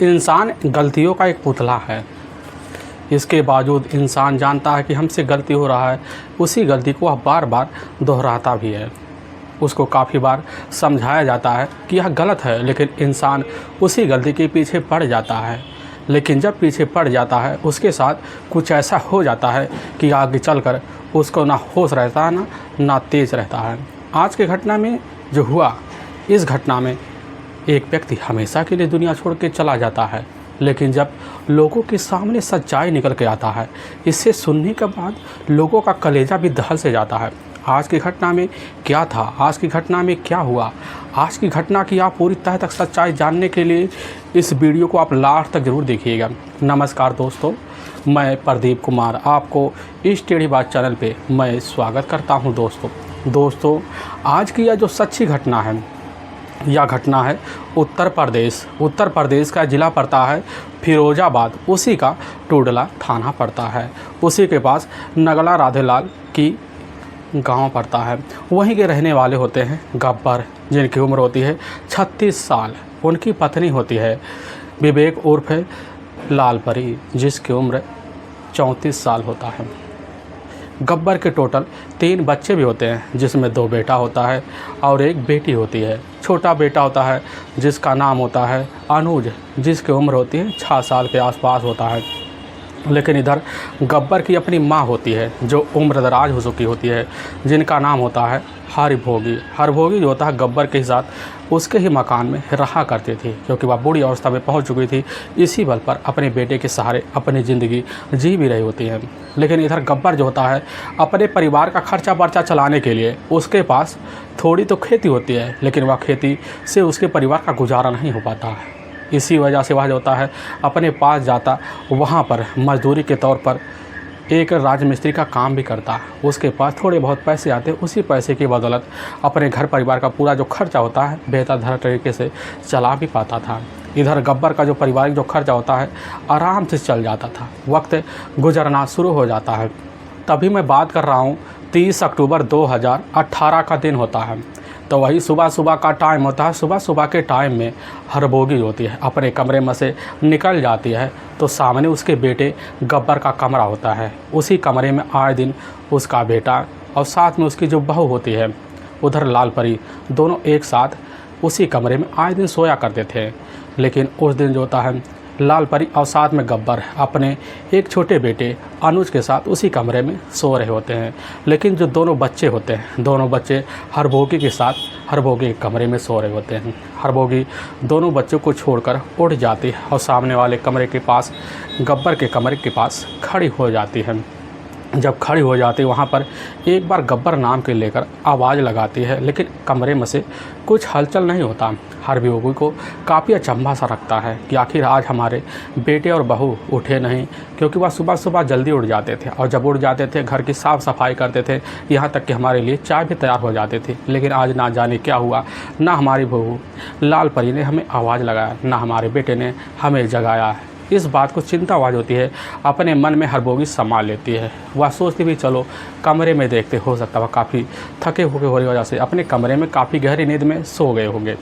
इंसान गलतियों का एक पुतला है। इसके बावजूद इंसान जानता है कि हमसे गलती हो रहा है, उसी गलती को वह बार बार दोहराता भी है। उसको काफ़ी बार समझाया जाता है कि यह गलत है, लेकिन इंसान उसी गलती के पीछे पड़ जाता है। लेकिन जब पीछे पड़ जाता है, उसके साथ कुछ ऐसा हो जाता है कि आगे चलकर उसको ना होश रहता है ना तेज रहता है। आज की घटना में जो हुआ, इस घटना में एक व्यक्ति हमेशा के लिए दुनिया छोड़ के चला जाता है, लेकिन जब लोगों के सामने सच्चाई निकल के आता है, इसे सुनने के बाद लोगों का कलेजा भी दहल से जाता है। आज की घटना में क्या था, आज की घटना में क्या हुआ, आज की घटना की आप पूरी तह तक सच्चाई जानने के लिए इस वीडियो को आप लास्ट तक ज़रूर देखिएगा। नमस्कार दोस्तों, मैं प्रदीप कुमार आपको इस टेढ़ी बात चैनल पे मैं स्वागत करता हूं। दोस्तों आज की यह जो सच्ची घटना है, यह घटना है उत्तर प्रदेश का ज़िला पड़ता है फिरोजाबाद, उसी का टूडला थाना पड़ता है, उसी के पास नगला राधेलाल की गांव पड़ता है। वहीं के रहने वाले होते हैं गब्बर, जिनकी उम्र होती है 36 साल। उनकी पत्नी होती है विवेक उर्फ लाल परी, जिसकी उम्र 34 साल होता है। गब्बर के टोटल 3 बच्चे भी होते हैं, जिसमें 2 बेटा होता है और 1 बेटी होती है। छोटा बेटा होता है जिसका नाम होता है अनुज, जिसकी उम्र होती है 6 साल के आसपास होता है। लेकिन इधर गब्बर की अपनी माँ होती है, जो उम्रदराज हो चुकी होती है, जिनका नाम होता है हरभोगी जो होता है गब्बर के साथ उसके ही मकान में रहा करती थी, क्योंकि वह बूढ़ी अवस्था में पहुंच चुकी थी। इसी बल पर अपने बेटे के सहारे अपनी ज़िंदगी जी भी रही होती है। लेकिन इधर गब्बर जो होता है, अपने परिवार का खर्चा बर्चा चलाने के लिए उसके पास थोड़ी तो खेती होती है, लेकिन वह खेती से उसके परिवार का गुजारा नहीं हो पाता है। इसी वजह से वह जो होता है अपने पास जाता, वहाँ पर मजदूरी के तौर पर एक राजमिस्त्री का काम भी करता। उसके पास थोड़े बहुत पैसे आते, उसी पैसे की बदौलत अपने घर परिवार का पूरा जो खर्चा होता है बेहतर तरीके से चला भी पाता था। इधर गब्बर का जो पारिवारिक जो खर्चा होता है आराम से चल जाता था। वक्त गुजरना शुरू हो जाता है। तभी मैं बात कर रहा हूँ 30 अक्टूबर 2018 का दिन होता है। तो वही सुबह का टाइम होता है। सुबह के टाइम में हरभोगी होती है अपने कमरे में से निकल जाती है, तो सामने उसके बेटे गब्बर का कमरा होता है। उसी कमरे में आए दिन उसका बेटा और साथ में उसकी जो बहू होती है उधर लाल परी, दोनों एक साथ उसी कमरे में आए दिन सोया करते थे। लेकिन उस दिन जो होता है लाल परी और साथ में गब्बर अपने एक छोटे बेटे अनुज के साथ उसी कमरे में सो रहे होते हैं। लेकिन जो दोनों बच्चे होते हैं, दोनों बच्चे हरभोगी के साथ हरभोगी के कमरे में सो रहे होते हैं। हरभोगी दोनों बच्चों को छोड़कर उठ जाती है और सामने वाले कमरे के पास, गब्बर के कमरे के पास खड़ी हो जाती है। जब खड़ी हो जाती है, वहाँ पर एक बार गब्बर नाम के लेकर आवाज़ लगाती है, लेकिन कमरे में से कुछ हलचल नहीं होता। हरभोगी को काफ़ी अचंभा सा रखता है कि आखिर आज हमारे बेटे और बहू उठे नहीं, क्योंकि वह सुबह जल्दी उठ जाते थे और जब उठ जाते थे घर की साफ़ सफाई करते थे, यहाँ तक कि हमारे लिए चाय भी तैयार हो जाती थी। लेकिन आज ना जाने क्या हुआ, ना हमारी बहू लाल परी ने हमें आवाज़ लगाया, ना हमारे बेटे ने हमें जगाया। इस बात को चिंता आवाज़ होती है, अपने मन में हरभोगी संभाल लेती है। वह सोचती भी चलो कमरे में देखते, हो सकता वह काफ़ी थके हुए होने की वजह से अपने कमरे में काफ़ी गहरी नींद में सो गए होंगे।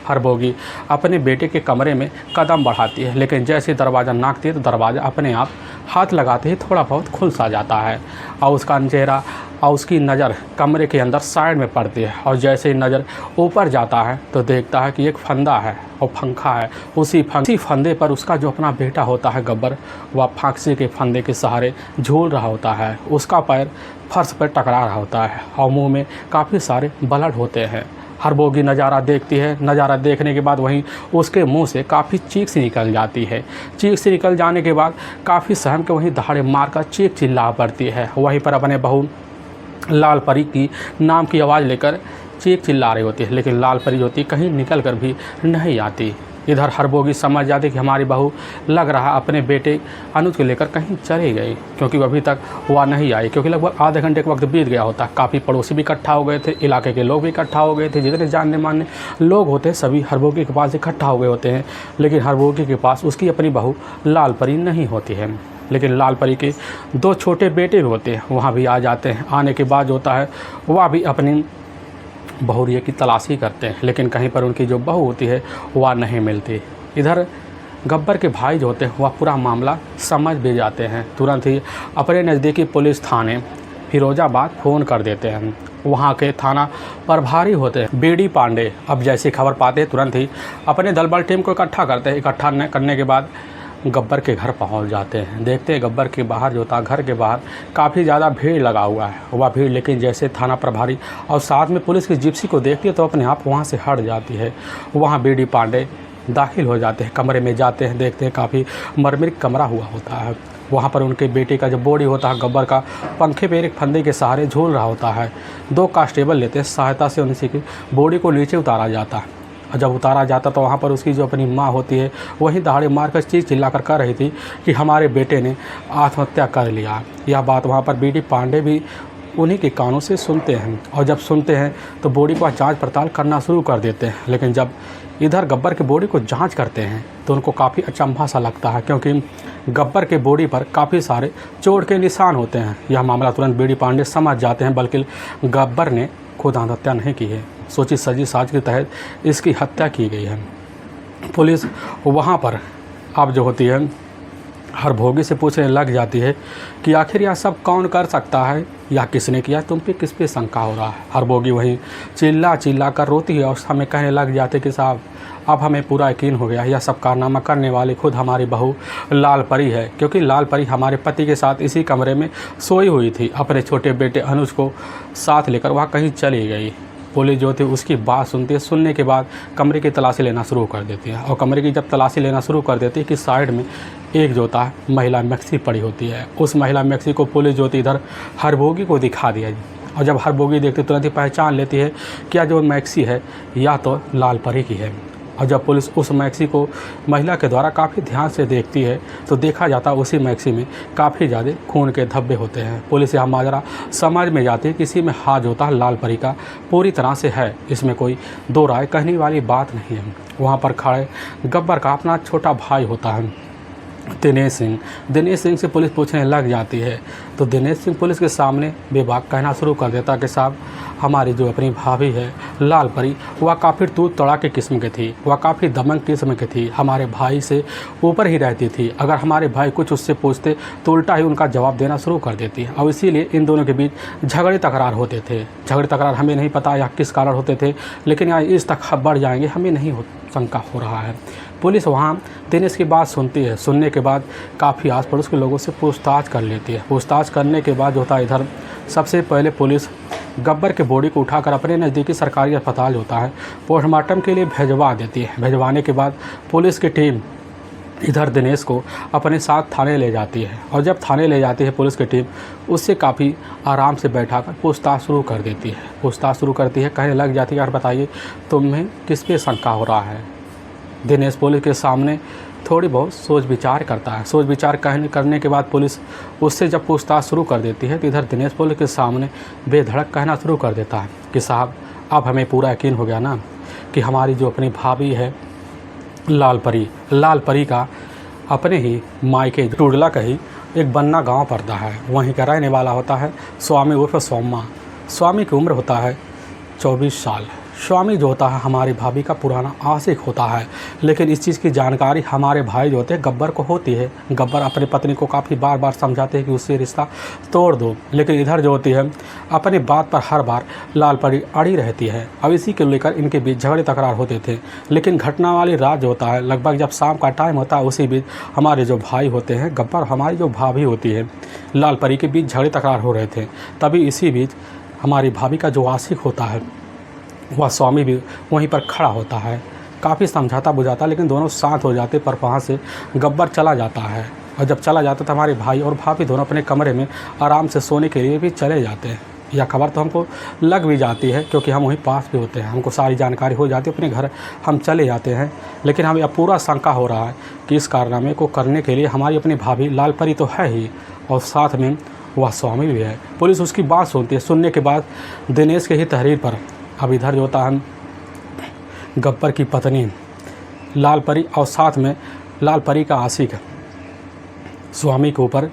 हरभोगी अपने बेटे के कमरे में कदम बढ़ाती है, लेकिन जैसे दरवाज़ा नाकती है तो दरवाज़ा अपने आप हाथ लगाते ही थोड़ा बहुत खुल सा जाता है और उसका चेहरा और उसकी नज़र कमरे के अंदर साइड में पड़ती है। और जैसे ही नज़र ऊपर जाता है तो देखता है कि एक फंदा है और पंखा है। उसी फंदे पर उसका जो अपना बेटा होता है गब्बर, वह फांसी के फंदे के सहारे झूल रहा होता है। उसका पैर फर्श पर टकरा रहा होता है और मुँह में काफ़ी सारे ब्लड होते हैं। हरभोगी नज़ारा देखती है। नज़ारा देखने के बाद वहीं उसके मुंह से काफ़ी चीख सी निकल जाती है। चीख से निकल जाने के बाद काफ़ी सहम के वहीं दहाड़े मारकर चीख चिल्ला पड़ती है। वहीं पर अपने बहू लाल परी की नाम की आवाज़ लेकर चीख चिल्ला रही होती है, लेकिन लाल परी होती कहीं निकल कर भी नहीं आती। इधर हरभोगी समझ जाती कि हमारी बहू लग रहा अपने बेटे अनुज को लेकर कहीं चली गई, क्योंकि अभी तक वह नहीं आई, क्योंकि लगभग आधे घंटे का वक्त बीत गया होता। काफ़ी पड़ोसी भी इकट्ठा हो गए थे, इलाके के लोग भी इकट्ठा हो गए थे, जितने जानने मानने लोग होते हैं सभी हरभोगी के पास इकट्ठा हो गए होते हैं। लेकिन हरभोगी के पास उसकी अपनी बहू लाल परी नहीं होती है। लेकिन लाल परी के 2 छोटे बेटे भी होते हैं, वहाँ भी आ जाते हैं। आने के बाद होता है वह भी अपनी बहुरिया की तलाशी करते हैं, लेकिन कहीं पर उनकी जो बहू होती है वह नहीं मिलती। इधर गब्बर के भाई जो होते हैं वह पूरा मामला समझ भी जाते हैं। तुरंत ही अपने नज़दीकी पुलिस थाने फिरोजाबाद फ़ोन कर देते हैं। वहाँ के थाना प्रभारी होते हैं बीडी पांडे। अब जैसी खबर पाते हैं तुरंत ही अपने दल बल टीम को इकट्ठा करते हैं। इकट्ठा करने के बाद गब्बर के घर पहुंच जाते हैं। देखते हैं गब्बर के बाहर जो था, घर के बाहर काफ़ी ज़्यादा भीड़ लगा हुआ है। वह भीड़ लेकिन जैसे थाना प्रभारी और साथ में पुलिस की जिप्सी को देखती है तो अपने आप वहां से हट जाती है। वहां बीडी पांडे दाखिल हो जाते हैं, कमरे में जाते हैं। देखते हैं काफ़ी मरमरिक कमरा हुआ होता है। वहाँ पर उनके बेटे का जो बॉडी होता है गब्बर का पंखे पे एक फंदे के सहारे झूल रहा होता है। 2 कांस्टेबल लेते हैं, सहायता से उनसे की बॉडी को नीचे उतारा जाता है। और जब उतारा जाता तो वहाँ पर उसकी जो अपनी माँ होती है वही दहाड़े मारकर चिल्ला कर कह रही थी कि हमारे बेटे ने आत्महत्या कर लिया। यह बात वहाँ पर बीडी पांडे भी उन्हीं के कानों से सुनते हैं। और जब सुनते हैं तो बॉडी को जांच पड़ताल करना शुरू कर देते हैं। लेकिन जब इधर गब्बर के बॉडी को जांच करते हैं तो उनको काफ़ी अचंभा सा लगता है, क्योंकि गब्बर के बॉडी पर काफ़ी सारे चोट के निशान होते हैं। यह मामला तुरंत बीडी पांडे समझ जाते हैं, बल्कि गब्बर ने खुद आत्महत्या नहीं की है, सोची सजी साज के तहत इसकी हत्या की गई है। पुलिस वहाँ पर अब जो होती है हर भोगी से पूछने लग जाती है कि आखिर यह सब कौन कर सकता है या किसने किया, तुम पे किस पे शंका हो रहा है। हर भोगी वहीं चिल्ला कर रोती है और हमें कहने लग जाते कि साहब अब हमें पूरा यकीन हो गया, यह सब कारनामा करने वाली खुद हमारी बहू लाल परी है, क्योंकि लाल परी हमारे पति के साथ इसी कमरे में सोई हुई थी। अपने छोटे बेटे अनुज को साथ लेकर वह कहीं चली गई। पुलिस जो थी उसकी बात सुनती है। सुनने के बाद कमरे की तलाशी लेना शुरू कर देती है। और कमरे की जब तलाशी लेना शुरू कर देती है कि साइड में एक जो था महिला मैक्सी पड़ी होती है। उस महिला मैक्सी को पुलिस जो थी इधर हर भोगी को दिखा दिया। और जब हर भोगी देखती तुरंत ही पहचान लेती है कि यह जो मैक्सी है या तो लाल परी की है। और जब पुलिस उस मैक्सी को महिला के द्वारा काफ़ी ध्यान से देखती है तो देखा जाता है उसी मैक्सी में काफ़ी ज़्यादा खून के धब्बे होते हैं। पुलिस यह माजरा समझ में जाती है कि इसी में हाथ होता है लाल परी का पूरी तरह से है, इसमें कोई दो राय कहने वाली बात नहीं है। वहाँ पर खड़े गब्बर का अपना छोटा भाई होता है दिनेश सिंह से पुलिस पूछने लग जाती है तो दिनेश सिंह पुलिस के सामने बेबाक कहना शुरू कर देता कि साहब हमारी जो अपनी भाभी है लाल परी वह काफ़ी तूत तड़ाके किस्म की थी, वह काफ़ी दमंग किस्म की थी, हमारे भाई से ऊपर ही रहती थी। अगर हमारे भाई कुछ उससे पूछते तो उल्टा ही उनका जवाब देना शुरू कर देती। और इसीलिए इन दोनों के बीच झगड़े तकरार होते थे। झगड़े तकरार हमें नहीं पता या किस कारण होते थे, लेकिन यहाँ इस तक बढ़ जाएंगे हमें नहीं शंका हो रहा है। पुलिस वहाँ दिनेश की बात सुनती है। सुनने के बाद काफ़ी आस पड़ोस के लोगों से पूछताछ कर लेती है। पूछताछ करने के बाद जो होता है इधर सबसे पहले पुलिस गब्बर के बॉडी को उठाकर अपने नज़दीकी सरकारी अस्पताल होता है पोस्टमार्टम के लिए भिजवा देती है। भिजवाने के बाद पुलिस की टीम इधर दिनेश को अपने साथ थाने ले जाती है। और जब थाने ले जाती है पुलिस की टीम उससे काफ़ी आराम से बैठाकर पूछताछ शुरू कर देती है। पूछताछ शुरू करती है, कहने लग जाती है यार बताइए तुम्हें किस पे शंका हो रहा है। दिनेश पुलिस के सामने थोड़ी बहुत सोच विचार करता है। सोच विचार करने के बाद पुलिस उससे जब पूछताछ शुरू कर देती है तो इधर दिनेश पुलिस के सामने बेधड़क कहना शुरू कर देता है कि साहब अब हमें पूरा यकीन हो गया ना कि हमारी जो अपनी भाभी है लाल परी का अपने ही मायके टूडला का ही एक बन्ना गांव पड़ता है, वहीं का रहने वाला होता है स्वामी उर्फ सोम्मा। स्वामी की उम्र होता है 24 साल। स्वामी जो होता है हमारी भाभी का पुराना आशिक होता है, लेकिन इस चीज़ की जानकारी हमारे भाई जो होते हैं गब्बर को होती है। गब्बर अपनी पत्नी को काफ़ी बार समझाते हैं कि उससे रिश्ता तोड़ दो, लेकिन इधर जो होती है अपनी बात पर हर बार लाल परी अड़ी रहती है। अब इसी को लेकर इनके बीच झगड़े तकरार होते थे। लेकिन घटना वाली रात जो होता है लगभग जब शाम का टाइम होता है उसी बीच हमारे जो भाई होते हैं गब्बर हमारी जो भाभी होती है लाल परी के बीच झगड़े तकरार हो रहे थे। तभी इसी बीच हमारी भाभी का जो आशिक होता है वह स्वामी भी वहीं पर खड़ा होता है। काफ़ी समझाता बुझाता लेकिन दोनों शांत हो जाते, पर वहाँ से गब्बर चला जाता है। और जब चला जाता तो हमारे भाई और भाभी दोनों अपने कमरे में आराम से सोने के लिए भी चले जाते हैं। यह खबर तो हमको लग भी जाती है क्योंकि हम वहीं पास भी होते हैं, हमको सारी जानकारी हो जाती है। अपने घर हम चले जाते हैं, लेकिन हमें अब पूरा शंका हो रहा है कि इस कारनामे को करने के लिए हमारी अपनी भाभी लाल परी तो है ही और साथ में वह स्वामी भी है। पुलिस उसकी बात सुनती है। सुनने के बाद दिनेश के ही तहरीर पर अब इधर जो होता है गब्बर की पत्नी लाल परी और साथ में लाल परी का आशिक स्वामी के ऊपर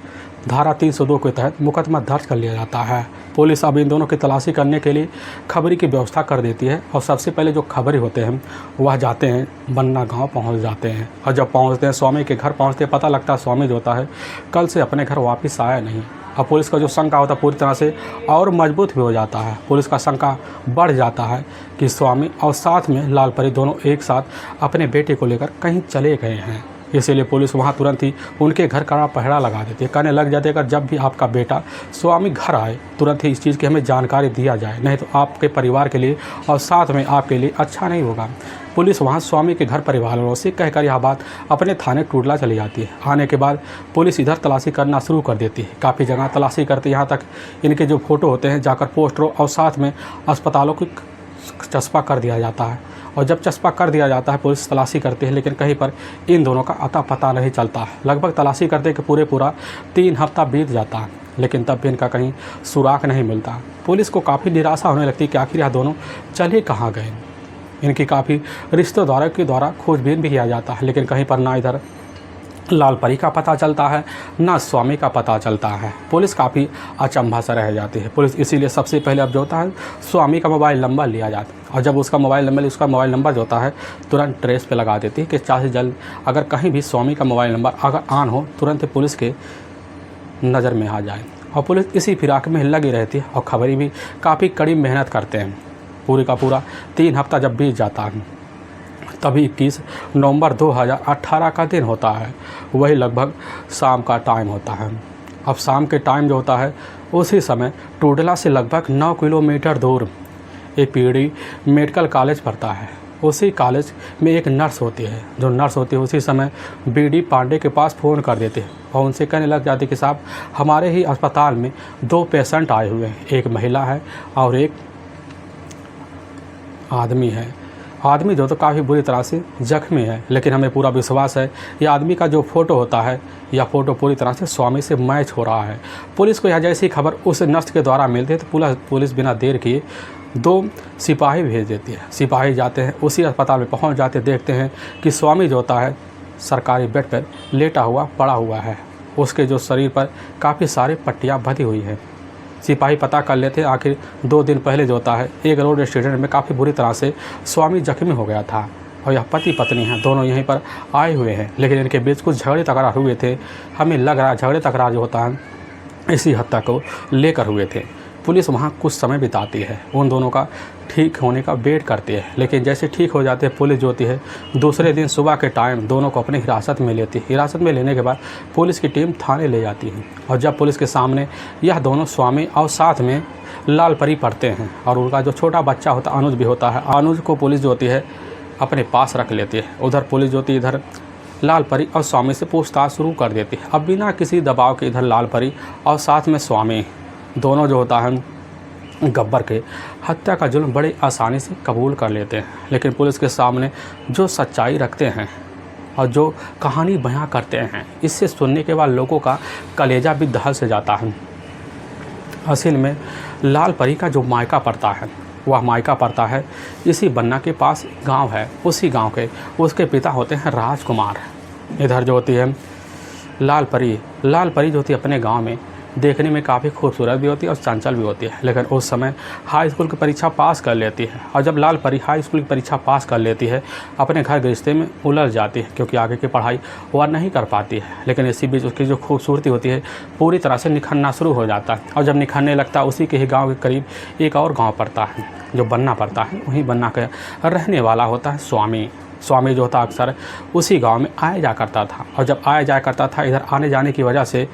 धारा 302 के तहत मुकदमा दर्ज कर लिया जाता है। पुलिस अब इन दोनों की तलाशी करने के लिए खबरी की व्यवस्था कर देती है और सबसे पहले जो खबरी होते हैं वह जाते हैं बन्ना गांव पहुंच जाते हैं। और जब पहुंचते हैं स्वामी के घर पहुंचते पता लगता है स्वामी जो होता है कल से अपने घर वापस आया नहीं। अब पुलिस का जो शंका होता है पूरी तरह से और मजबूत भी हो जाता है। पुलिस का शंका बढ़ जाता है कि स्वामी और साथ में लाल परी दोनों एक साथ अपने बेटे को लेकर कहीं चले गए हैं। इसीलिए पुलिस वहां तुरंत ही उनके घर का पहरा लगा देती है, कहने लग जाते हैं अगर जब भी आपका बेटा स्वामी घर आए तुरंत ही इस चीज़ की हमें जानकारी दिया जाए, नहीं तो आपके परिवार के लिए और साथ में आपके लिए अच्छा नहीं होगा। पुलिस वहां स्वामी के घर परिवार वालों से कहकर यह बात अपने थाने टूडला चली जाती है। आने के बाद पुलिस इधर तलाशी करना शुरू कर देती है, काफ़ी जगह तलाशी करती है, यहाँ तक इनके जो फ़ोटो होते हैं जाकर पोस्टरों और साथ में अस्पतालों की चस्पा कर दिया जाता है। और जब चस्पा कर दिया जाता है पुलिस तलाशी करती है, लेकिन कहीं पर इन दोनों का अता पता नहीं चलता है। लगभग तलाशी करते कि पूरा 3 हफ्ता बीत जाता है, लेकिन तब भी इनका कहीं सुराग नहीं मिलता। पुलिस को काफ़ी निराशा होने लगती है कि आखिर यह दोनों चले कहाँ गए। इनकी काफ़ी रिश्तेदारों के द्वारा खोजबीन भी किया जाता है, लेकिन कहीं पर ना इधर लाल परी का पता चलता है ना स्वामी का पता चलता है। पुलिस काफ़ी अचंभा सा रह जाती है। पुलिस इसीलिए सबसे पहले अब जो होता है स्वामी का मोबाइल नंबर लिया जाता है, और जब उसका मोबाइल नंबर जो होता है तुरंत ट्रेस पे लगा देती है कि चाहे जल्द अगर कहीं भी स्वामी का मोबाइल नंबर अगर ऑन हो तुरंत पुलिस के नज़र में आ जाए। और पुलिस इसी फिराक में लगी रहती है और खबरी भी काफ़ी कड़ी मेहनत करते हैं। पूरी का पूरा 3 हफ्ता जब बीत जाता है तभी 21 नवंबर 2018 का दिन होता है। वही लगभग शाम का टाइम होता है। अब शाम के टाइम जो होता है उसी समय टूडला से लगभग 9 किलोमीटर दूर एक पीडी मेडिकल कॉलेज पड़ता है। उसी कॉलेज में एक नर्स होती है। जो नर्स होती है उसी समय बीडी पांडे के पास फ़ोन कर देते हैं और उनसे कहने लग जाते कि साहब हमारे ही अस्पताल में 2 पेशेंट आए हुए हैं, एक महिला है और एक आदमी है। आदमी जो तो काफ़ी बुरी तरह से जख्मी है, लेकिन हमें पूरा विश्वास है ये आदमी का जो फ़ोटो होता है यह फ़ोटो पूरी तरह से स्वामी से मैच हो रहा है। पुलिस को यह जैसी खबर उस नर्स के द्वारा मिलती है तो पुलिस बिना देर किए 2 सिपाही भेज देती है। सिपाही जाते हैं उसी अस्पताल में पहुंच जाते देखते हैं कि स्वामी जो होता है सरकारी बेड पर लेटा हुआ पड़ा हुआ है। उसके जो शरीर पर काफ़ी सारी पट्टियाँ बंधी हुई है। सिपाही पता कर लेते हैं आखिर 2 दिन पहले जो होता है एक रोड एक्सीडेंट में काफ़ी बुरी तरह से स्वामी जख्मी हो गया था और यह पति पत्नी हैं, दोनों यहीं पर आए हुए हैं, लेकिन इनके बीच कुछ झगड़े तकरार हुए थे। हमें लग रहा है झगड़े तकरार जो होता है इसी हत्या को लेकर हुए थे। पुलिस वहाँ कुछ समय बिताती है, उन दोनों का ठीक होने का वेट करती है, लेकिन जैसे ठीक हो जाते हैं पुलिस जो होती है दूसरे दिन सुबह के टाइम दोनों को अपनी हिरासत में लेती है। हिरासत में लेने के बाद पुलिस की टीम थाने ले जाती है और जब पुलिस के सामने यह दोनों स्वामी और साथ में लाल परी पढ़ते हैं और उनका जो छोटा बच्चा होता है अनुज भी होता है, अनुज को पुलिस जो होती है अपने पास रख लेती है। उधर पुलिस जो होती है इधर लाल परी और स्वामी से पूछताछ शुरू कर देती है। अब बिना किसी दबाव के इधर लाल परी और साथ में स्वामी दोनों जो होता है गब्बर के हत्या का जुल्म बड़े आसानी से कबूल कर लेते हैं, लेकिन पुलिस के सामने जो सच्चाई रखते हैं और जो कहानी बयां करते हैं इससे सुनने के बाद लोगों का कलेजा भी दहल से जाता है। असल में लाल परी का जो मायका पड़ता है वह मायका पड़ता है इसी बन्ना के पास गांव है, उसी गांव के उसके पिता होते हैं राजकुमार। इधर जो होती है लाल परी जो होती है अपने गांव में देखने में काफ़ी खूबसूरत भी होती है और चंचल भी होती है, लेकिन उस समय हाई स्कूल की परीक्षा पास कर लेती है। और जब लाल परी हाई स्कूल की परीक्षा पास कर लेती है अपने घर गृहस्थी में उलझ जाती है, क्योंकि आगे की पढ़ाई वह नहीं कर पाती है। लेकिन इसी बीच उसकी जो खूबसूरती होती है पूरी तरह से निखरना शुरू हो जाता है। और जब निखरने लगता है उसी के ही गाँव के करीब एक और गाँव पड़ता है जो बन्ना पड़ता है, वहीं बन्ना का रहने वाला होता है स्वामी। स्वामी जो होता अक्सर उसी गाँव में आया जा करता था, और जब आया जाया करता था इधर आने जाने की वजह से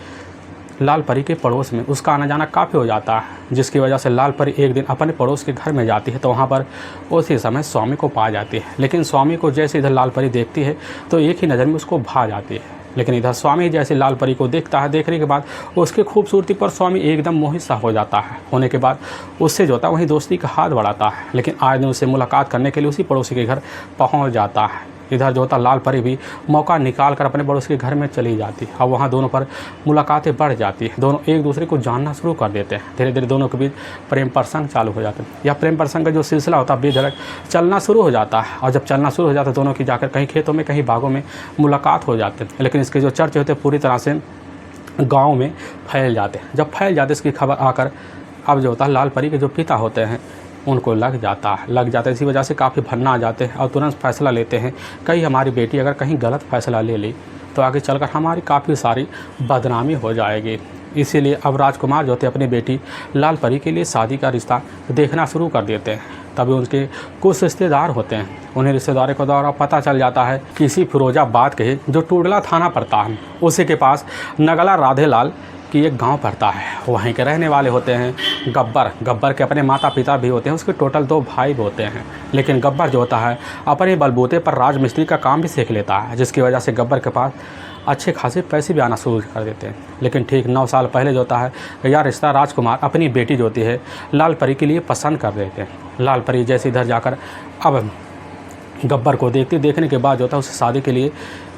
लाल परी के पड़ोस में उसका आना जाना काफ़ी हो जाता है, जिसकी वजह से लाल परी एक दिन अपने पड़ोस के घर में जाती है तो वहाँ पर उसी समय स्वामी को पा जाती है। लेकिन स्वामी को जैसे इधर लाल परी देखती है तो एक ही नज़र में उसको भा जाती है, लेकिन इधर स्वामी जैसे लाल परी को देखता है, देखने के बाद उसकी खूबसूरती पर स्वामी एकदम मोहित सा हो जाता है। होने के बाद उससे जो होता है वहीं दोस्ती का हाथ बढ़ाता है, लेकिन आए दिन उससे मुलाकात करने के लिए उसी पड़ोसी के घर पहुँच जाता है। इधर जो होता लाल परी भी मौका निकाल कर अपने पड़ोस के घर में चली जाती है और वहाँ दोनों पर मुलाकातें बढ़ जाती है। दोनों एक दूसरे को जानना शुरू कर देते हैं। धीरे धीरे दोनों के बीच प्रेम प्रसंग चालू हो जाता है। यह प्रेम प्रसंग का जो सिलसिला होता है बेधड़क चलना शुरू हो जाता है, और जब चलना शुरू हो जाता है दोनों की जाकर कहीं खेतों में कहीं बागों में मुलाकात हो जाती है। लेकिन इसके जो चर्चे होते हैं पूरी तरह से गाँव में फैल जाते हैं। जब फैल जाते इसकी खबर आकर अब जो होता है लाल परी के जो पिता होते हैं उनको लग जाता है। इसी वजह से काफ़ी भन्ना आ जाते हैं और तुरंत फैसला लेते हैं कहीं हमारी बेटी अगर कहीं गलत फैसला ले ली तो आगे चलकर हमारी काफ़ी सारी बदनामी हो जाएगी। इसीलिए अब राजकुमार जो थे अपनी बेटी लाल परी के लिए शादी का रिश्ता देखना शुरू कर देते हैं। तभी उनके कुछ रिश्तेदार होते हैं, उन्हें रिश्तेदारों के द्वारा पता चल जाता है किसी फिरोजाबाद के जो टूडला थाना पड़ता है उसी के पास नगला राधेलाल की एक गांव पड़ता है। वहीं के रहने वाले होते हैं गब्बर के अपने माता पिता भी होते हैं, उसके टोटल 2 भाई भी होते हैं। लेकिन गब्बर जो होता है अपने बलबूते पर राजमिस्त्री का काम भी सीख लेता है, जिसकी वजह से गब्बर के पास अच्छे खासे पैसे भी आना शुरू कर देते हैं। लेकिन ठीक 9 साल पहले जो होता है यह रिश्ता राजकुमार अपनी बेटी जो होती है लाल परी के लिए पसंद कर देते हैं। लाल परी जैसे इधर जाकर अब गब्बर को देखने के बाद जो होता है उससे शादी के लिए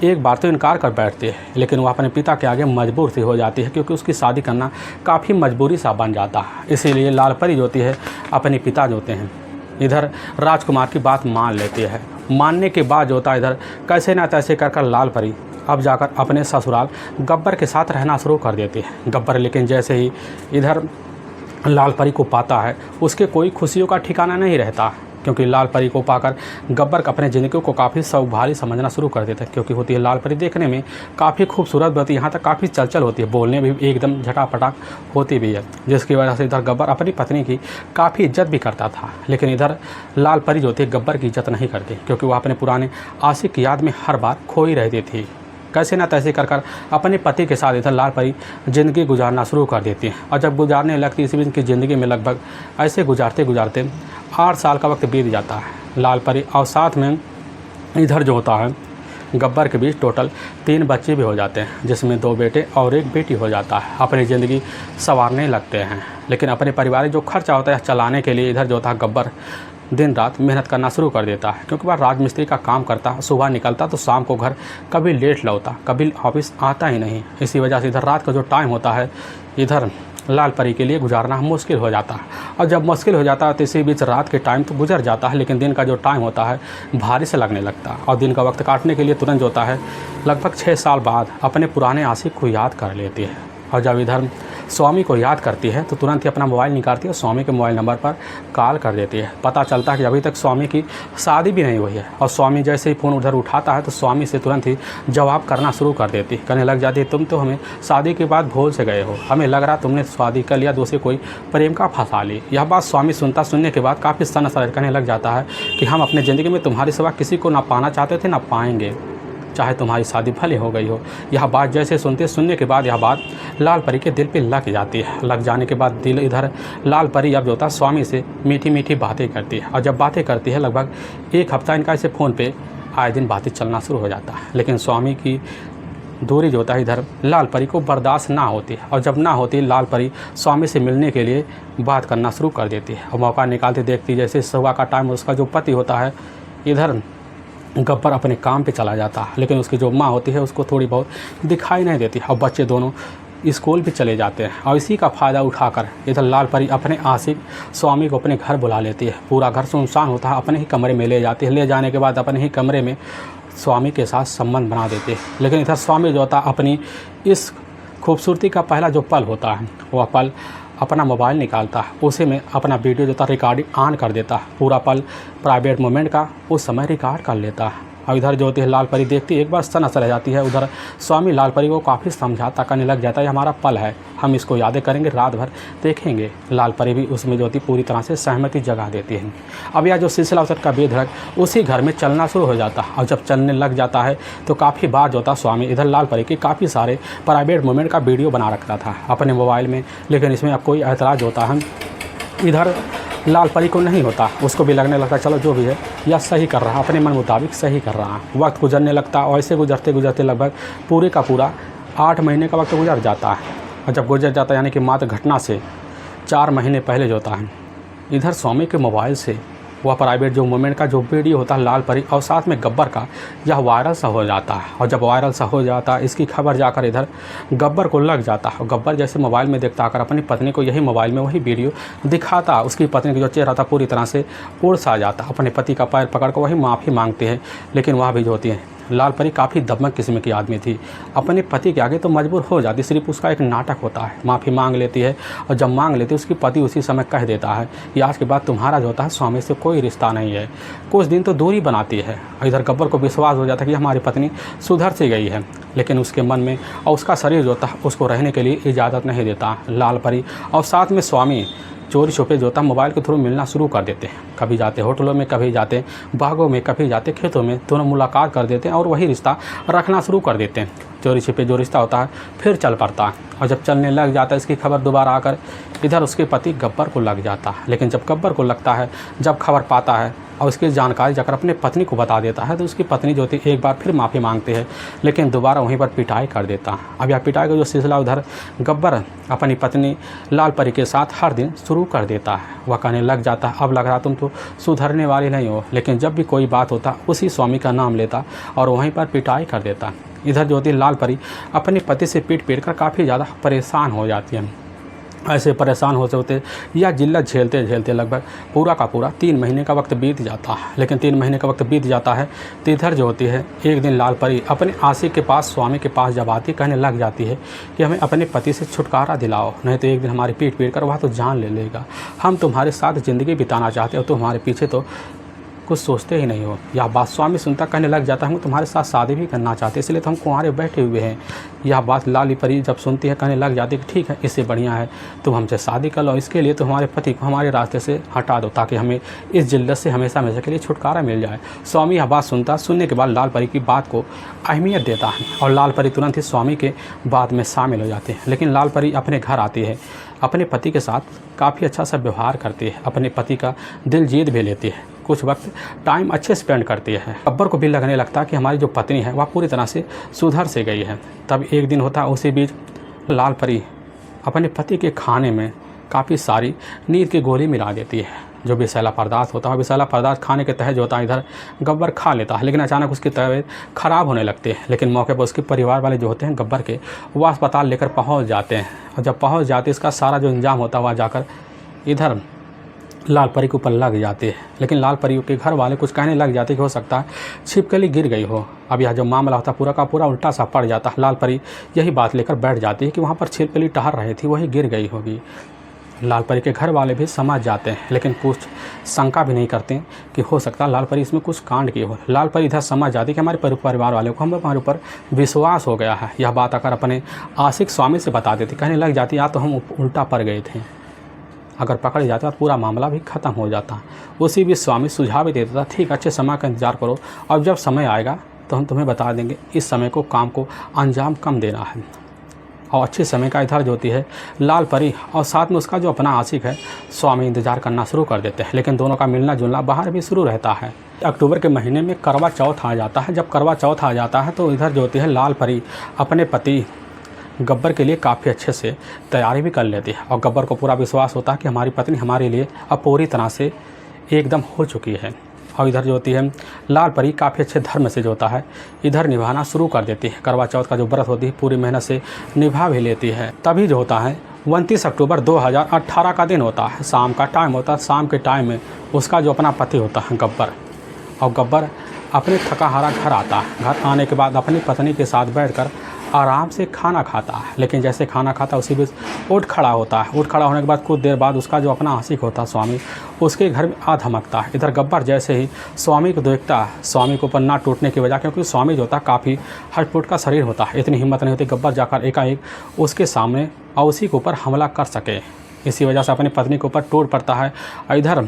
एक बार तो इनकार कर बैठती है, लेकिन वह अपने पिता के आगे मजबूर सी हो जाती है क्योंकि उसकी शादी करना काफ़ी मजबूरी सा बन जाता है। इसीलिए लाल परी जो होती है अपने पिता जो होते हैं इधर राजकुमार की बात मान लेती है। मानने के बाद जो होता है इधर कैसे ना तैसे कर लाल परी अब जाकर अपने ससुराल गब्बर के साथ रहना शुरू कर देती है। गब्बर लेकिन जैसे ही इधर लाल परी को पाता है उसके कोई खुशियों का ठिकाना नहीं रहता, क्योंकि लाल परी को पाकर गब्बर अपने ज़िंदगी को काफ़ी सौभारी समझना शुरू कर देता है। क्योंकि होती है लाल परी देखने में काफ़ी खूबसूरत होती है, यहाँ तक काफ़ी चलचल होती है, बोलने में भी एकदम झटापटाक होती भी है, जिसकी वजह से इधर गब्बर अपनी पत्नी की काफ़ी इज्जत भी करता था। लेकिन इधर लाल परी जो थी गब्बर की इज्जत नहीं करती, क्योंकि वह अपने पुराने आशिक की याद में हर बार खोई रहती थी। कैसे ना तैसे कर अपने पति के साथ इधर लाल परी ज़िंदगी गुजारना शुरू कर देती है। और जब गुजारने लगती इसी बीच की ज़िंदगी में लगभग ऐसे गुजारते 8 साल का वक्त बीत जाता है। लाल परी और साथ में इधर जो होता है गब्बर के बीच टोटल 3 बच्चे भी हो जाते हैं, जिसमें 2 बेटे और 1 बेटी हो जाता है। अपनी ज़िंदगी संवारने लगते हैं, लेकिन अपने परिवार जो खर्चा होता है चलाने के लिए इधर जो होता है गब्बर दिन रात मेहनत करना शुरू कर देता है, क्योंकि वह राजमिस्त्री का काम करता, सुबह निकलता तो शाम को घर कभी लेट लौटा, कभी ऑफिस आता ही नहीं। इसी वजह से इधर रात का जो टाइम होता है इधर लाल परी के लिए गुजारना मुश्किल हो जाता है। और जब मुश्किल हो जाता है तो इसी बीच रात के टाइम तो गुजर जाता है, लेकिन दिन का जो टाइम होता है भारी से लगने लगता है। और दिन का वक्त काटने के लिए तुरंत जो होता है लगभग 6 साल बाद अपने पुराने आशिक को याद कर लेती है। और जब इधर स्वामी को याद करती है तो तुरंत ही अपना मोबाइल निकालती है और स्वामी के मोबाइल नंबर पर कॉल कर देती है। पता चलता है कि अभी तक स्वामी की शादी भी नहीं हुई है। और स्वामी जैसे ही फ़ोन उधर उठाता है तो स्वामी से तुरंत ही जवाब करना शुरू कर देती है, कहने लग जाती है तुम तो हमें शादी के बाद भूल से गए हो, हमें लग रहा तुमने शादी कर लिया, दूसरे कोई प्रेम का फंसा ली। यह बात स्वामी सुनने के बाद काफ़ी सनसनाहट कहने लग जाता है कि हम अपने ज़िंदगी में तुम्हारे सिवा किसी को ना पाना चाहते थे ना पाएंगे, चाहे तुम्हारी शादी भले हो गई हो। यह बात जैसे सुनने के बाद यह बात लाल परी के दिल पे लग जाती है। लग जाने के बाद दिल इधर लाल परी अब जो होता है स्वामी से मीठी मीठी बातें करती है। और जब बातें करती है लगभग 1 हफ्ता इनका ऐसे फ़ोन पे आए दिन बातें चलना शुरू हो जाता है। लेकिन स्वामी की दूरी जो होता है इधर लाल परी को बर्दाश्त ना होती है। और जब ना होती लाल परी स्वामी से मिलने के लिए बात करना शुरू कर देती है। और मौका निकालते देखती जैसे सुबह का टाइम उसका जो पति होता है इधर गब्बर अपने काम पे चला जाता है, लेकिन उसकी जो माँ होती है उसको थोड़ी बहुत दिखाई नहीं देती। और बच्चे दोनों स्कूल भी चले जाते हैं। और इसी का फ़ायदा उठाकर इधर लाल परी अपने आशिक स्वामी को अपने घर बुला लेती है। पूरा घर सुनसान होता है, अपने ही कमरे में ले जाती है। ले जाने के बाद अपने ही कमरे में स्वामी के साथ संबंध बना देते हैं। लेकिन इधर स्वामी जो होता है अपनी इस खूबसूरती का पहला जो पल होता है वह पल अपना मोबाइल निकालता है, उसी में अपना वीडियो जो था रिकॉर्डिंग ऑन कर देता है। पूरा पल प्राइवेट मोमेंट का उस समय रिकॉर्ड कर लेता है। और इधर जो होती है लाल परी देखती एक बार सनस रह जाती है। उधर स्वामी लाल परी को काफ़ी समझाता करने लग जाता है, हमारा पल है, हम इसको यादें करेंगे, रात भर देखेंगे। लाल परी भी उसमें जो होती पूरी तरह से सहमति जगा देती है। अब यह जो सिलसिला उसका बेधड़क उसी घर में चलना शुरू हो जाता है। और जब चलने लग जाता है तो काफ़ी बार जो होता स्वामी इधर लाल परी के काफ़ी सारे प्राइवेट मोमेंट का वीडियो बना रखता था अपने मोबाइल में। लेकिन इसमें अब कोई ऐतराज़ होता है इधर लाल परी को नहीं होता, उसको भी लगने लगता चलो जो भी है यह सही कर रहा है, अपने मन मुताबिक सही कर रहा है। वक्त गुजरने लगता और ऐसे गुजरते गुजरते लगभग पूरे का पूरा 8 महीने का वक्त गुजर जाता है। और जब गुजर जाता है यानी कि मात्र घटना से 4 महीने पहले जो होता है इधर स्वामी के मोबाइल से वह प्राइवेट जो मोमेंट का जो वीडियो होता है लाल परी और साथ में गब्बर का यह वायरल सा हो जाता है। और जब वायरल सा हो जाता है इसकी खबर जाकर इधर गब्बर को लग जाता है। गब्बर जैसे मोबाइल में देखता आकर अपनी पत्नी को यही मोबाइल में वही वीडियो दिखाता। उसकी पत्नी का जो चेहरा था पूरी तरह से उड़ सा जाता। अपने पति का पैर पकड़ कर वही माफ़ी मांगती है, लेकिन वह भी जो होती है लाल परी काफ़ी दमक किस्म की आदमी थी। अपने पति के आगे तो मजबूर हो जाती, सिर्फ उसका एक नाटक होता है। माफ़ी मांग लेती है और जब मांग लेती है उसकी पति उसी समय कह देता है कि आज के बाद तुम्हारा जो होता है स्वामी से कोई रिश्ता नहीं है। कुछ दिन तो दूरी बनाती है और इधर गब्बर को विश्वास हो जाता है कि हमारी पत्नी सुधर सी गई है, लेकिन उसके मन में और उसका शरीर जो होता है उसको रहने के लिए इजाज़त नहीं देता। लाल परी और साथ में स्वामी चोरी छुपे जो होता मोबाइल के थ्रू मिलना शुरू कर देते हैं। कभी जाते होटलों में, कभी जाते बागों में, कभी जाते खेतों में, दोनों मुलाकात कर देते हैं और वही रिश्ता रखना शुरू कर देते हैं। चोरी छिपे जो रिश्ता होता है फिर चल पड़ता है और जब चलने लग जाता है इसकी खबर दोबारा आकर इधर उसके पति गब्बर को लग जाता है। लेकिन जब गब्बर को लगता है, जब खबर पाता है और उसकी जानकारी जाकर अपने पत्नी को बता देता है तो उसकी पत्नी जो थी एक बार फिर माफ़ी मांगती है, लेकिन दोबारा वहीं पर पिटाई कर देता है। अब यह पिटाई का जो सिलसिला उधर गब्बर अपनी पत्नी लाल परी के साथ हर दिन शुरू कर देता है। वह कहने लग जाता है अब लग रहा तुम तो सुधरने वाली नहीं हो, लेकिन जब भी कोई बात होता उसी स्वामी का नाम लेता और वहीं पर पिटाई कर देता। इधर जो होती लाल परी अपने पति से पीट कर काफ़ी ज़्यादा परेशान हो जाती है। ऐसे परेशान होते होते या जिल्लत झेलते झेलते लगभग पूरा का पूरा 3 महीने का वक्त बीत जाता है। लेकिन 3 महीने का वक्त बीत जाता है तो इधर जो होती है एक दिन लाल परी अपने आशिक के पास, स्वामी के पास जब आती कहने लग जाती है कि हमें अपने पति से छुटकारा दिलाओ, नहीं तो एक दिन हमारी पीट कर वह तो जान ले लेगा। हम तुम्हारे साथ ज़िंदगी बिताना चाहते हो, तुम्हारे पीछे तो कुछ सोचते ही नहीं हो। यह बात स्वामी सुनता कहने लग जाता है हम तुम्हारे साथ शादी भी करना चाहते इसलिए तो हम कुंवारे बैठे हुए हैं। यह बात लाली परी जब सुनती है कहने लग जाती है कि ठीक है, इससे बढ़िया है तुम हमसे शादी कर लो, इसके लिए तुम्हारे पति को हमारे रास्ते से हटा दो ताकि हमें इस जिल्लत से हमेशा हमेशा के लिए छुटकारा मिल जाए। स्वामी यह बात सुनने के बाद लाल परी की बात को अहमियत देता है और लाल परी तुरंत ही स्वामी के बात में शामिल हो जाती है। लेकिन लाल परी अपने घर आती है, अपने पति के साथ काफ़ी अच्छा सा व्यवहार करती है, अपने पति का दिल जीत भी लेती है, कुछ वक्त टाइम अच्छे स्पेंड करती है। गब्बर को भी लगने लगता है कि हमारी जो पत्नी है वह पूरी तरह से सुधर से गई है। तब एक दिन होता है उसी बीच लाल परी अपने पति के खाने में काफ़ी सारी नींद की गोली मिला देती है। जो विषैला पदार्थ होता है, विषैला पदार्थ खाने के तहत जो होता है इधर गब्बर खा लेता है, लेकिन अचानक उसकी तबीयत ख़राब होने लगती है। लेकिन मौके पर उसके परिवार वाले जो होते हैं गब्बर के, वह अस्पताल लेकर पहुंच जाते हैं और जब पहुंच जाते इसका सारा जो इंतजाम होता है वह जाकर इधर लाल परी के ऊपर लग जाती है। लेकिन लाल परी के घर वाले कुछ कहने लग जाते कि हो सकता है छिपकली गिर गई हो। अब यह जो मामला होता पूरा का पूरा उल्टा सा पड़ जाता है। लाल परी यही बात लेकर बैठ जाती है कि वहाँ पर छिपकली टहल रही थी, वही गिर गई होगी। लाल परी के घर वाले भी समझ जाते हैं, लेकिन कुछ शंका भी नहीं करते कि हो सकता है लाल परी इसमें कुछ कांड की हो। लाल परी इधर समझ जाती कि हमारे परिवार वालों को हमारे ऊपर विश्वास हो गया है। यह बात आकर अपने आशिक स्वामी से बता देती, कहने लग जाती या तो हम उल्टा पड़ गए थे, अगर पकड़ जाता तो पूरा मामला भी ख़त्म हो जाता। उसी भी स्वामी सुझाव भी देता था, ठीक अच्छे समय का इंतज़ार करो और जब समय आएगा तो हम तुम्हें बता देंगे, इस समय को काम को अंजाम कम देना है। और अच्छे समय का इधर जो होती है लाल परी और साथ में उसका जो अपना आशिक है स्वामी इंतज़ार करना शुरू कर देते हैं। लेकिन दोनों का मिलना जुलना बाहर भी शुरू रहता है। अक्टूबर के महीने में करवा चौथ आ जाता है। जब करवा चौथ आ जाता है तो इधर जो होती है लाल परी अपने पति गब्बर के लिए काफ़ी अच्छे से तैयारी भी कर लेती है और गब्बर को पूरा विश्वास होता है कि हमारी पत्नी हमारे लिए अब पूरी तरह से एकदम हो चुकी है। और इधर जो होती है लाल परी काफ़ी अच्छे धर्म से जो होता है इधर निभाना शुरू कर देती है। करवा चौथ का जो व्रत होती है पूरी मेहनत से निभा भी लेती है। तभी जो होता है 29 अक्टूबर 2018 का दिन होता है, शाम का टाइम होता है। शाम के टाइम में उसका जो अपना पति होता है गब्बर, और गब्बर अपने थका हारा घर आता है। घर आने के बाद अपनी पत्नी के साथ बैठकर आराम से खाना खाता है। लेकिन जैसे खाना खाता उसी बीच उठ खड़ा होता है। उठ खड़ा होने के बाद कुछ देर बाद उसका जो अपना आशिक होता है स्वामी, उसके घर में आ धमकता है। इधर गब्बर जैसे ही स्वामी को देखता है, स्वामी के ऊपर ना टूटने की वजह, क्योंकि स्वामी जो होता है काफ़ी हटपुट का शरीर होता है, इतनी हिम्मत नहीं होती गब्बर जाकर एकाएक उसके सामने और उसी के ऊपर हमला कर सके। इसी वजह से अपनी पत्नी के ऊपर टूट पड़ता है और इधर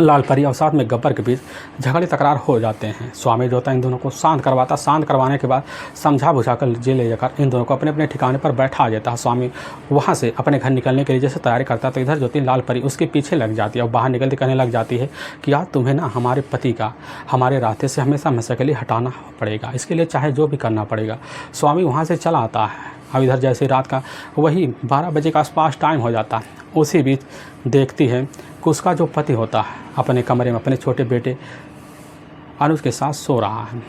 लाल परी और साथ में गब्बर के बीच झगड़े तकरार हो जाते हैं। स्वामी जो होता है इन दोनों को शांत करवाता, शांत करवाने के बाद समझा बुझा कर जेल ले जाकर इन दोनों को अपने अपने ठिकाने पर बैठा देता है। स्वामी वहाँ से अपने घर निकलने के लिए जैसे तैयारी करता है तो इधर जो होती लाल परी उसके पीछे लग जाती है और बाहर निकलती कहने लग जाती है कि यार तुम्हें ना हमारे पति का हमारे रास्ते से हमेशा हमेशा के लिए हटाना पड़ेगा, इसके लिए चाहे जो भी करना पड़ेगा। स्वामी वहाँ से चला आता है। अब इधर जैसे रात का वही 12 बजे के आसपास टाइम हो जाता है। उसी बीच देखती है कि उसका जो पति होता है अपने कमरे में अपने छोटे बेटे अनुज के साथ सो रहा है।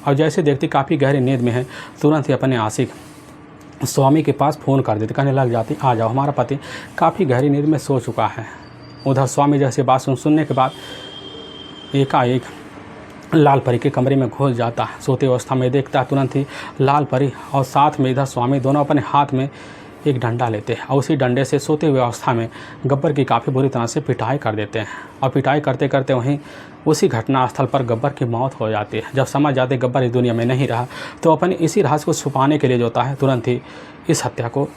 और जैसे देखती काफ़ी गहरी नींद में है, तुरंत ही अपने आशिक स्वामी के पास फ़ोन कर देती, कहने लग जाती आ जाओ, हमारा पति काफ़ी गहरी नींद में सो चुका है। उधर स्वामी जैसे बात सुनने के बाद एकाएक लाल परी के कमरे में घुस जाता है। सोते अवस्था में देखता है तुरंत ही लाल परी और साथ में इधर स्वामी दोनों अपने हाथ में एक डंडा लेते हैं और उसी डंडे से सोते हुए अवस्था में गब्बर की काफ़ी बुरी तरह से पिटाई कर देते हैं। और पिटाई करते करते वहीं उसी घटना स्थल पर गब्बर की मौत हो जाती है। जब समझ जाते गब्बर इस दुनिया में नहीं रहा तो अपने इसी राज को छुपाने के लिए जो होता है तुरंत ही इस हत्या को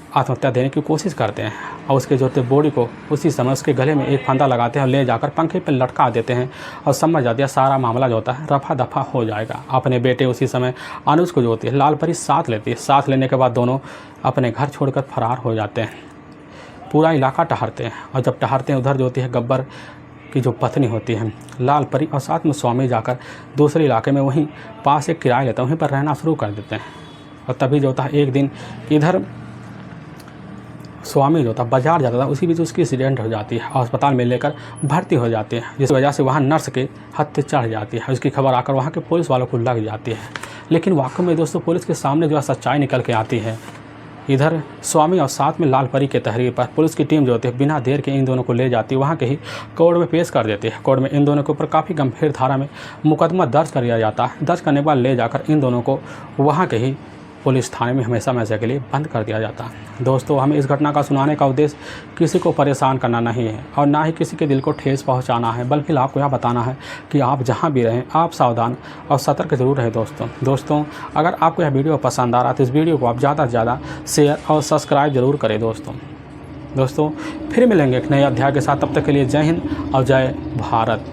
आत्महत्या देने की कोशिश करते हैं और उसके जो बॉडी को उसी समय उसके गले में एक फंदा लगाते हैं और ले जाकर पंखे पर लटका देते हैं और समझ जाते हैं सारा मामला जो होता है रफा दफा हो जाएगा। अपने बेटे उसी समय अनुज को जो होती है लाल परी साथ लेती है। साथ लेने के बाद दोनों अपने घर छोड़कर फरार हो जाते हैं। पूरा इलाका टहरते हैं और जब टहरते हैं उधर जो होती है गब्बर की जो पत्नी होती है लाल परी और साथ में स्वामी जाकर दूसरे इलाके में वहीं पास एक किराया लेते हैं, वहीं पर रहना शुरू कर देते हैं। और तभी जो होता है एक दिन इधर स्वामी जो था बाजार जाता था, उसी बीच उसकी एक्सीडेंट हो जाती है और अस्पताल में लेकर भर्ती हो जाती है, जिस वजह से वहाँ नर्स के हत्या चढ़ जाती है। उसकी खबर आकर वहाँ के पुलिस वालों को लग जाती है। लेकिन वाकई में दोस्तों पुलिस के सामने जो है सच्चाई निकल के आती है। इधर स्वामी और साथ में लाल परी के तहरीर पर पुलिस की टीम जो होती है बिना देर के इन दोनों को ले जाती है, वहाँ के ही कोर्ट में पेश कर देती है। कोर्ट में इन दोनों के ऊपर काफ़ी गंभीर धारा में मुकदमा दर्ज कर दिया जाता है। दर्ज करने के बाद ले जाकर इन दोनों को वहाँ के ही पुलिस थाने में हमेशा हमेशा के लिए बंद कर दिया जाता है। दोस्तों हमें इस घटना का सुनाने का उद्देश्य किसी को परेशान करना नहीं है और ना ही किसी के दिल को ठेस पहुंचाना है, बल्कि आपको यह बताना है कि आप जहां भी रहें आप सावधान और सतर्क जरूर रहें। दोस्तों अगर आपको यह वीडियो पसंद आ रहा है तो इस वीडियो को आप ज़्यादा से ज़्यादा शेयर और सब्सक्राइब जरूर करें। दोस्तों फिर मिलेंगे एक नए अध्याय के साथ, तब तक के लिए जय हिंद और जय भारत।